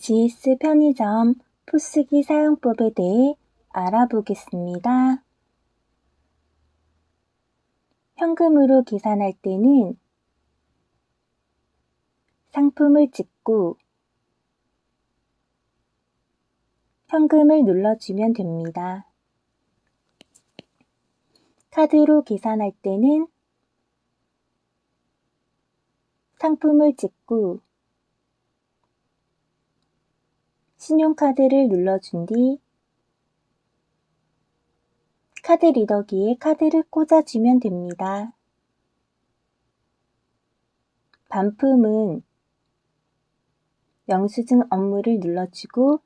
GS 편의점 포스기 사용법에 대해 알아보겠습니다. 현금으로 계산할 때는 상품을 찍고 현금을 눌러주면 됩니다. 카드로 계산할 때는 상품을 찍고 신용카드를 눌러준 뒤 카드 리더기에 카드를 꽂아주면 됩니다. 반품은 영수증 업무를 눌러주고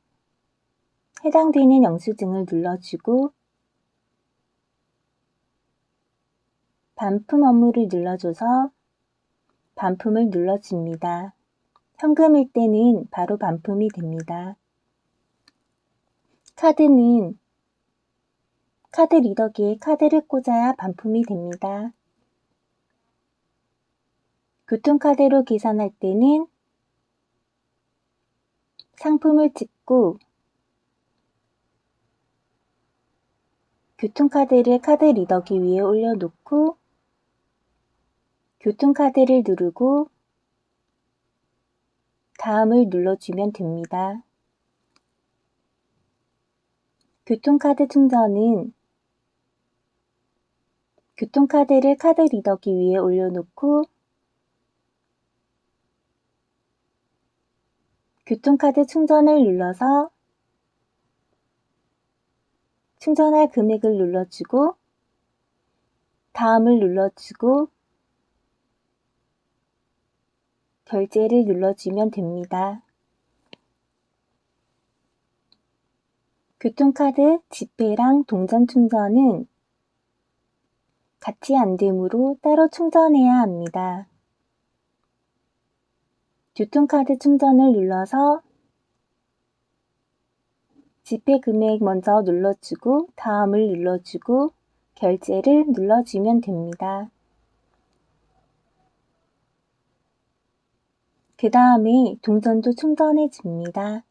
해당되는 영수증을 눌러주고 반품 업무를 눌러줘서 반품을 눌러줍니다. 현금일 때는 바로 반품이 됩니다. 카드는 카드 리더기에 카드를 꽂아야 반품이 됩니다. 교통카드로 계산할 때는 상품을 찍고 교통카드를 카드 리더기 위에 올려놓고 교통카드를 누르고 다음을 눌러주면 됩니다. 교통카드 충전은 교통카드를 카드 리더기 위에 올려놓고 교통카드 충전을 눌러서 충전할 금액을 눌러주고 다음을 눌러주고 결제를 눌러주면 됩니다. 교통카드 지폐랑 동전 충전은 같이 안 되므로 따로 충전해야 합니다. 교통카드 충전을 눌러서 지폐 금액 먼저 눌러주고 다음을 눌러주고 결제를 눌러주면 됩니다. 그 다음에 동전도 충전해 줍니다.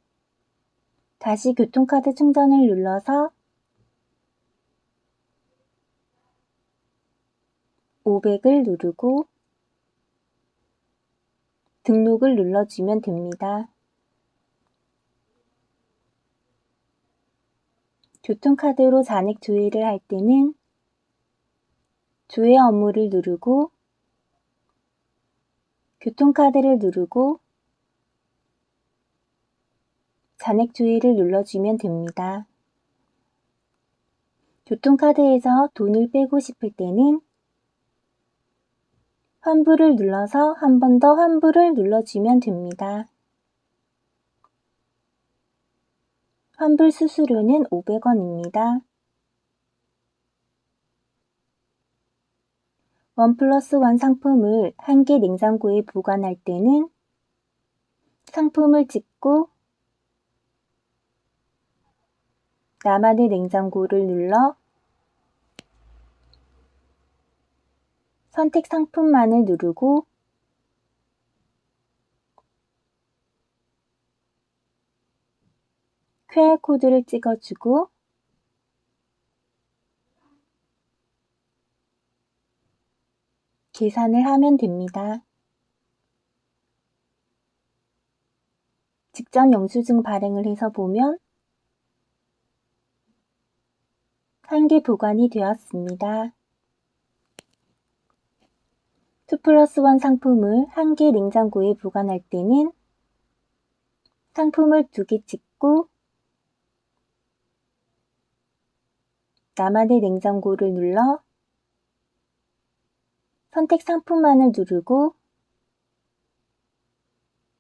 다시 교통카드 충전을 눌러서 500을 누르고 등록을 눌러주면 됩니다. 교통카드로 잔액 조회를 할 때는 조회 업무를 누르고 교통카드를 누르고 잔액 조회를 눌러주면 됩니다. 교통카드에서 돈을 빼고 싶을 때는 환불을 눌러서 한 번 더 환불을 눌러주면 됩니다. 환불 수수료는 500원입니다. 1+1 상품을 한 개 냉장고에 보관할 때는 상품을 찍고 나만의 냉장고를 눌러 선택 상품만을 누르고 QR코드를 찍어주고 계산을 하면 됩니다. 직전 영수증 발행을 해서 보면 한 개 보관이 되었습니다. 2+1 상품을 한 개 냉장고에 보관할 때는 상품을 2개 찍고 나만의 냉장고를 눌러 선택 상품만을 누르고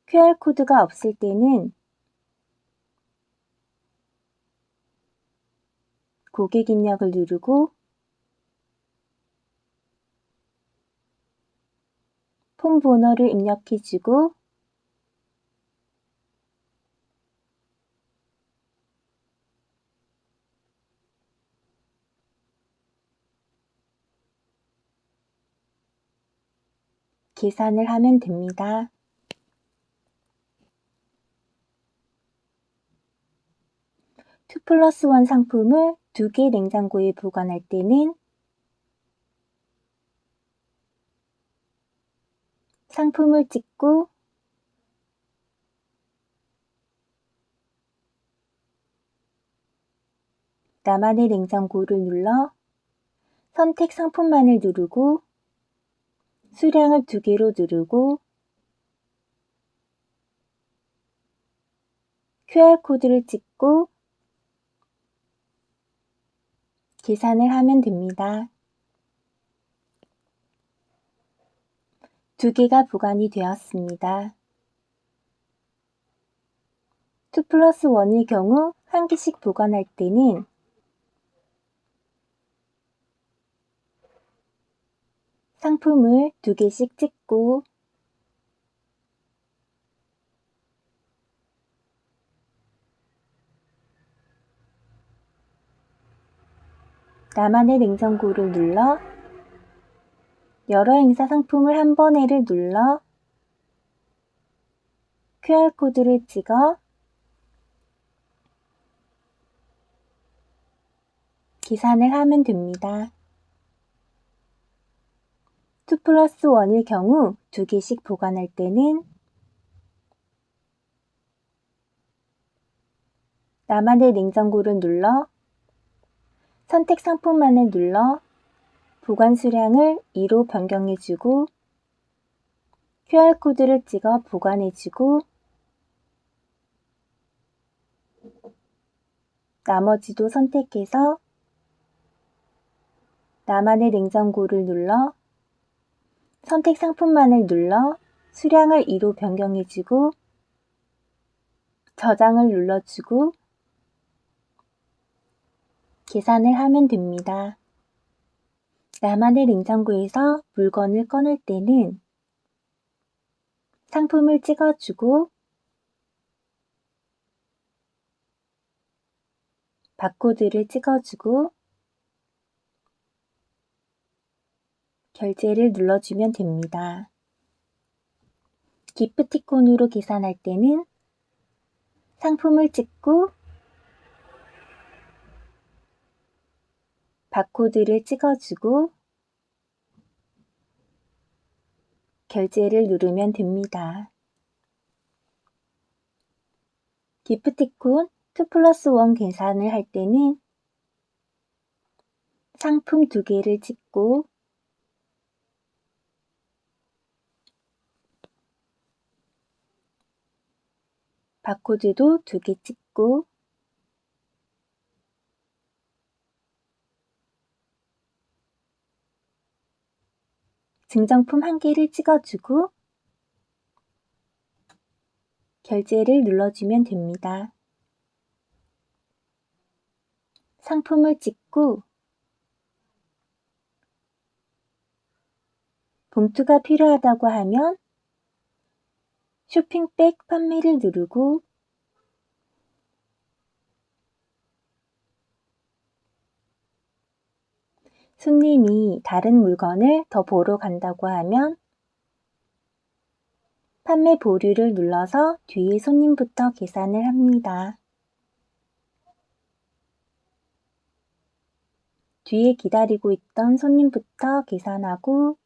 QR코드가 없을 때는 고객 입력을 누르고 폰 번호를 입력해주고 계산을 하면 됩니다. 2+1 상품을 2개 냉장고에 보관할 때는 상품을 찍고 나만의 냉장고를 눌러 선택 상품만을 누르고 수량을 2개로 누르고 QR코드를 찍고 계산을 하면 됩니다. 2개가 보관이 되었습니다. 2+1의 경우 1개씩 보관할 때는 상품을 2개씩 찍고 나만의 냉장고를 눌러 여러 행사 상품을 한 번에를 눌러 QR코드를 찍어 계산을 하면 됩니다. 2+1의 경우 2개씩 보관할 때는 나만의 냉장고를 눌러 선택 상품만을 눌러 보관 수량을 2로 변경해주고 QR코드를 찍어 보관해주고 나머지도 선택해서 나만의 냉장고를 눌러 선택 상품만을 눌러 수량을 2로 변경해주고 저장을 눌러주고 계산을 하면 됩니다. 나만의 냉장고에서 물건을 꺼낼 때는 상품을 찍어주고 바코드를 찍어주고 결제를 눌러주면 됩니다. 기프티콘으로 계산할 때는 상품을 찍고 바코드를 찍어주고 결제를 누르면 됩니다. 기프티콘 2+1 계산을 할 때는 상품 2개를 찍고 바코드도 2개 찍고 증정품 1개를 찍어주고 결제를 눌러주면 됩니다. 상품을 찍고 봉투가 필요하다고 하면 쇼핑백 판매를 누르고 손님이 다른 물건을 더 보러 간다고 하면 판매 보류를 눌러서 뒤에 손님부터 계산을 합니다. 뒤에 기다리고 있던 손님부터 계산하고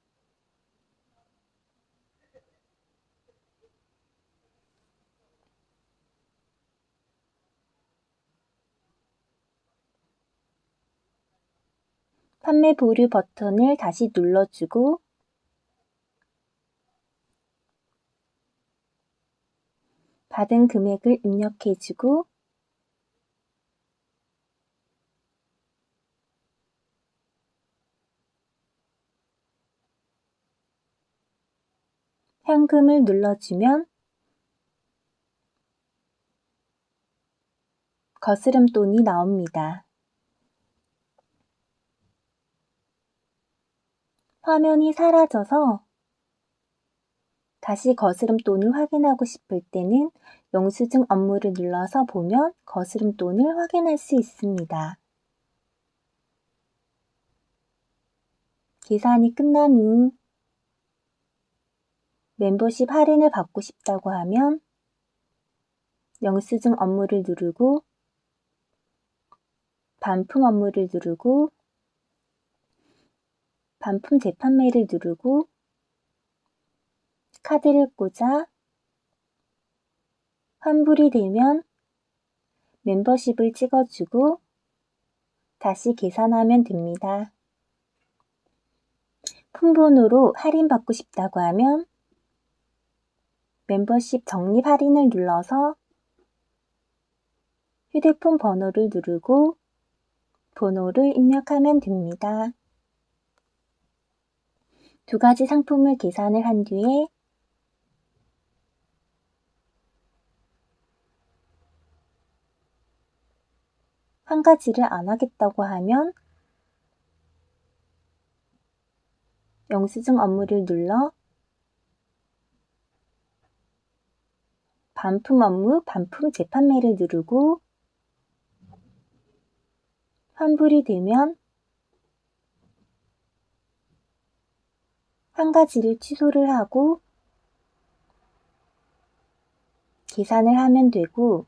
판매 보류 버튼을 다시 눌러주고 받은 금액을 입력해주고 현금을 눌러주면 거스름돈이 나옵니다. 화면이 사라져서 다시 거스름돈을 확인하고 싶을 때는 영수증 업무를 눌러서 보면 거스름돈을 확인할 수 있습니다. 계산이 끝난 후 멤버십 할인을 받고 싶다고 하면 영수증 업무를 누르고 반품 업무를 누르고 반품 재판매를 누르고 카드를 꽂아 환불이 되면 멤버십을 찍어주고 다시 계산하면 됩니다. 폰번호로 할인받고 싶다고 하면 멤버십 적립 할인을 눌러서 휴대폰 번호를 누르고 번호를 입력하면 됩니다. 두 가지 상품을 계산을 한 뒤에 한 가지를 안 하겠다고 하면 영수증 업무를 눌러 반품 업무, 반품 재판매를 누르고 환불이 되면 한 가지를 취소를 하고 계산을 하면 되고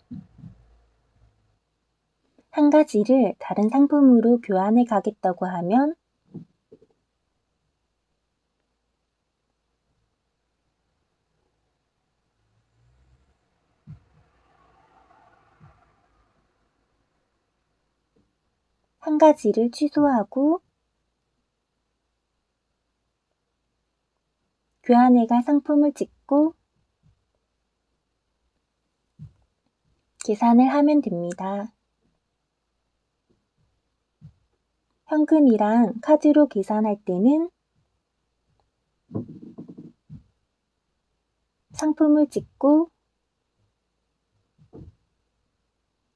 한 가지를 다른 상품으로 교환해 가겠다고 하면 한 가지를 취소하고 교환해 갈 상품을 찍고 계산을 하면 됩니다. 현금이랑 카드로 계산할 때는 상품을 찍고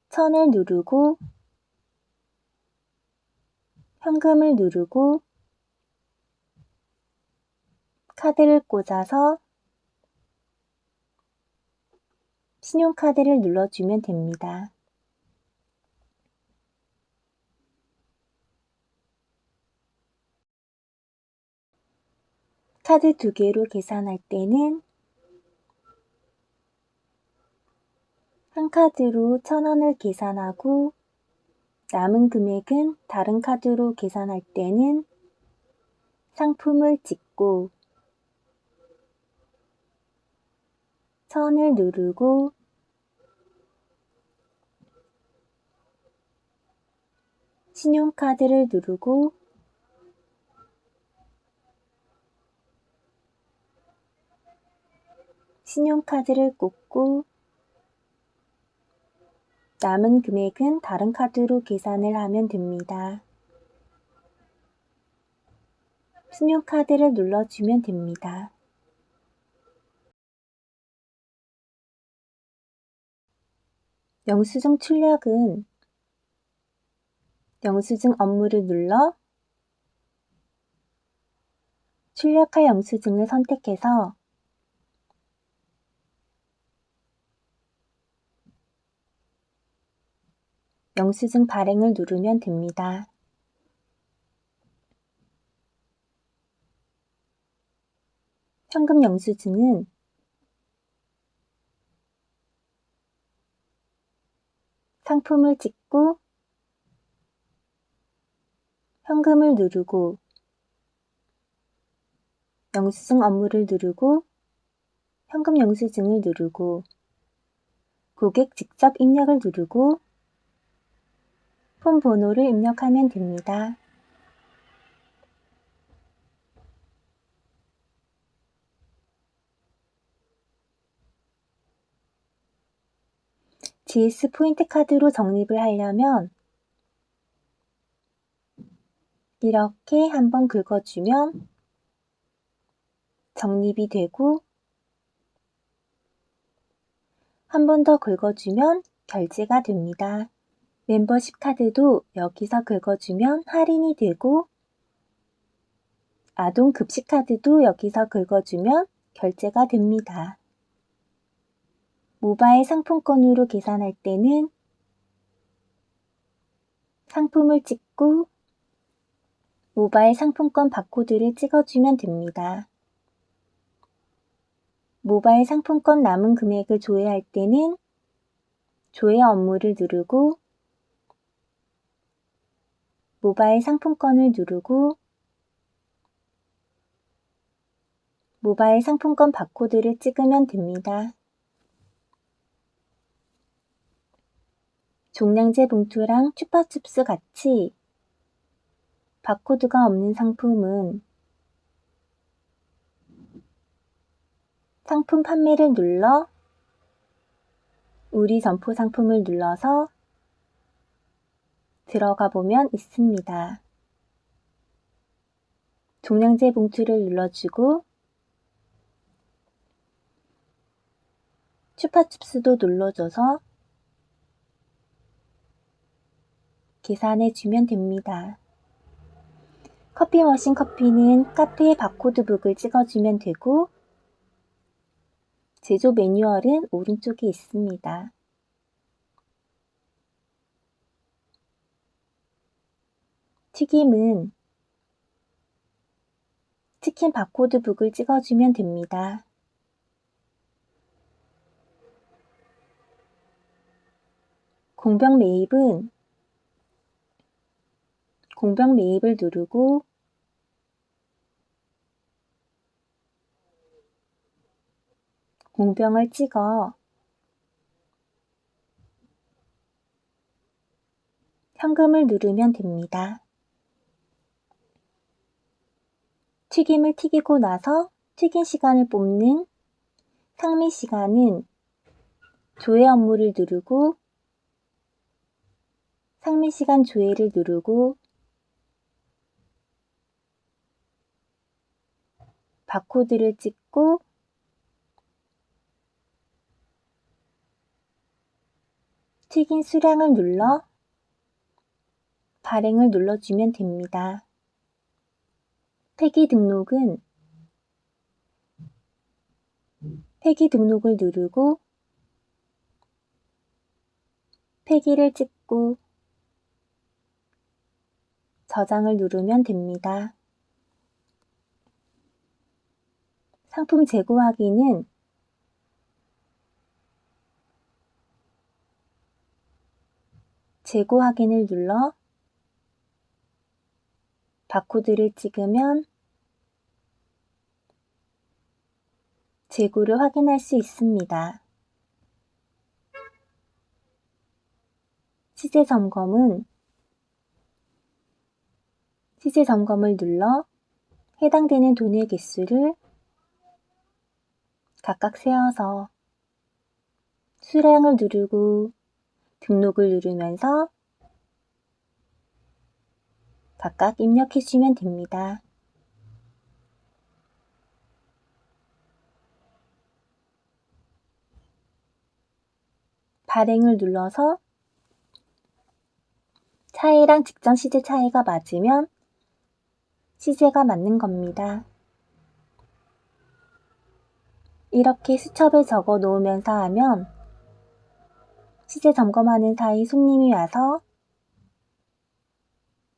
천을 누르고 현금을 누르고 카드를 꽂아서 신용카드를 눌러주면 됩니다. 카드 두 개로 계산할 때는 한 카드로 1,000원을 계산하고 남은 금액은 다른 카드로 계산할 때는 상품을 찍고 천을 누르고 신용카드를 누르고 신용카드를 꽂고 남은 금액은 다른 카드로 계산을 하면 됩니다. 신용카드를 눌러주면 됩니다. 영수증 출력은 영수증 업무를 눌러 출력할 영수증을 선택해서 영수증 발행을 누르면 됩니다. 현금 영수증은 상품을 찍고 현금을 누르고 영수증 업무를 누르고 현금 영수증을 누르고 고객 직접 입력을 누르고 폰 번호를 입력하면 됩니다. GS 포인트 카드로 적립을 하려면 이렇게 한번 긁어주면 적립이 되고 한 번 더 긁어주면 결제가 됩니다. 멤버십 카드도 여기서 긁어주면 할인이 되고 아동 급식 카드도 여기서 긁어주면 결제가 됩니다. 모바일 상품권으로 계산할 때는 상품을 찍고 모바일 상품권 바코드를 찍어주면 됩니다. 모바일 상품권 남은 금액을 조회할 때는 조회 업무를 누르고 모바일 상품권을 누르고 모바일 상품권 바코드를 찍으면 됩니다. 종량제 봉투랑 추파춥스 같이 바코드가 없는 상품은 상품 판매를 눌러 우리 점포 상품을 눌러서 들어가 보면 있습니다. 종량제 봉투를 눌러주고 추파춥스도 눌러줘서 계산해 주면 됩니다. 커피 머신 커피는 카페의 바코드북을 찍어주면 되고 제조 매뉴얼은 오른쪽에 있습니다. 튀김은 치킨 바코드북을 찍어주면 됩니다. 공병 매입은 공병 매입을 누르고 공병을 찍어 현금을 누르면 됩니다. 튀김을 튀기고 나서 튀긴 시간을 뽑는 상미 시간은 조회 업무를 누르고 상미 시간 조회를 누르고 바코드를 찍고 튀긴 수량을 눌러 발행을 눌러주면 됩니다. 폐기 등록은 폐기 등록을 누르고 폐기를 찍고 저장을 누르면 됩니다. 상품 재고 확인은 재고 확인을 눌러 바코드를 찍으면 재고를 확인할 수 있습니다. 시제 점검은 시제 점검을 눌러 해당되는 돈의 개수를 각각 세어서 수량을 누르고 등록을 누르면서 각각 입력해 주면 됩니다. 발행을 눌러서 차이랑 직전 시제 차이가 맞으면 시제가 맞는 겁니다. 이렇게 수첩에 적어 놓으면서 하면 시제 점검하는 사이 손님이 와서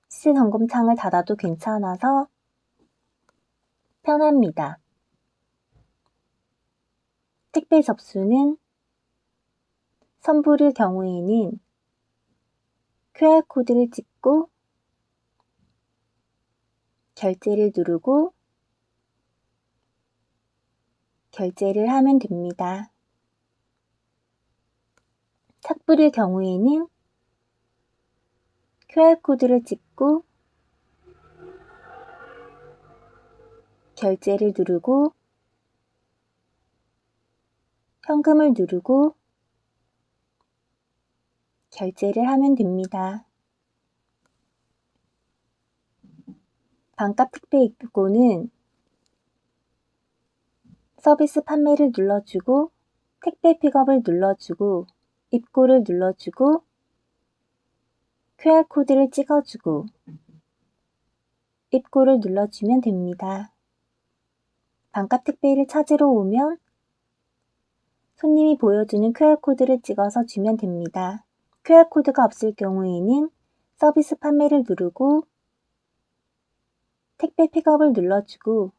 시제 점검창을 닫아도 괜찮아서 편합니다. 택배 접수는 선불일 경우에는 QR코드를 찍고 결제를 누르고 결제를 하면 됩니다. 착불일 경우에는 QR코드를 찍고 결제를 누르고 현금을 누르고 결제를 하면 됩니다. 반값 택배 입고는 서비스 판매를 눌러주고 택배 픽업을 눌러주고 입고를 눌러주고 QR코드를 찍어주고 입고를 눌러주면 됩니다. 반값 택배를 찾으러 오면 손님이 보여주는 QR코드를 찍어서 주면 됩니다. QR코드가 없을 경우에는 서비스 판매를 누르고 택배 픽업을 눌러주고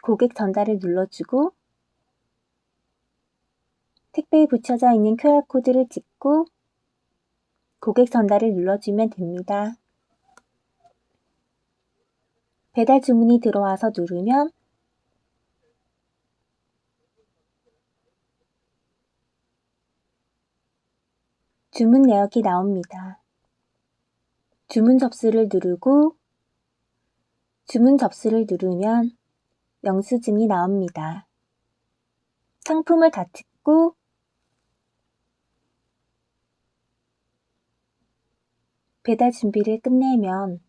고객 전달을 눌러주고 택배에 붙여져 있는 QR코드를 찍고 고객 전달을 눌러주면 됩니다. 배달 주문이 들어와서 누르면 주문 내역이 나옵니다. 주문 접수를 누르고 주문 접수를 누르면 영수증이 나옵니다. 상품을 다 찍고 배달 준비를 끝내면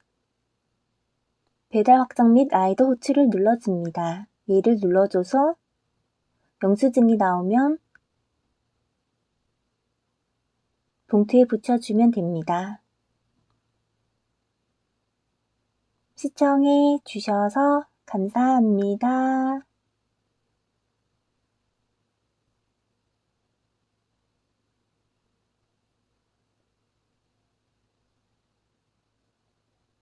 배달 확정 및 라이더 호출을 눌러줍니다. 얘를 눌러줘서 영수증이 나오면 봉투에 붙여주면 됩니다. 시청해 주셔서 감사합니다.